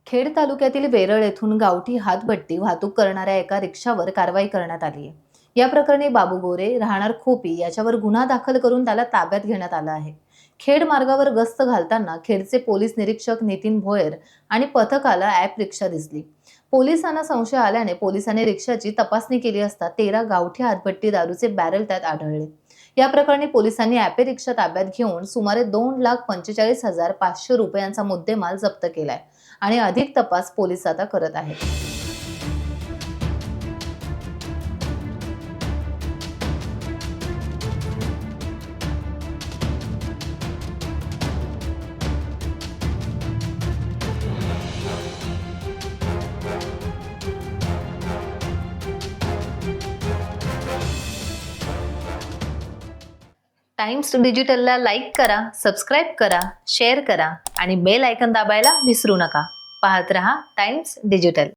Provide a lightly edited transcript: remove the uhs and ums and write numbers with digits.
खेड तालुक्यातील वेरळ येथून गावठी हातभट्टी वाहतूक करणाऱ्या एका रिक्षावर कारवाई करण्यात आली आहे। या प्रकरणी बाबू गोरे राहणार खोपी याच्यावर गुन्हा दाखल करून त्याला ताब्यात घेण्यात आला आहे। खेड मार्गावर गस्त घालताना खेडचे पोलीस निरीक्षक नितीन भोयर आणि पथकाला ॲप रिक्षा दिसली। पोलिसांना संशय आल्याने पोलिसांनी रिक्षाची तपासणी केली असता 13 गावठी हातभट्टी दारूचे बॅरल त्यात आढळले। या प्रकरणी पोलिसांनी ॲपे रिक्षा ताब्यात घेऊन सुमारे 2,45,500 रुपयांचा मुद्देमाल जप्त केलाय आणि अधिक तपास पोलीस आता करत आहेत। टाइम्स डिजिटलला लाईक करा, सबस्क्राईब करा, शेअर करा आणि बेल आयकॉन दाबायला विसरू नका। पाहत रहा टाइम्स डिजिटल।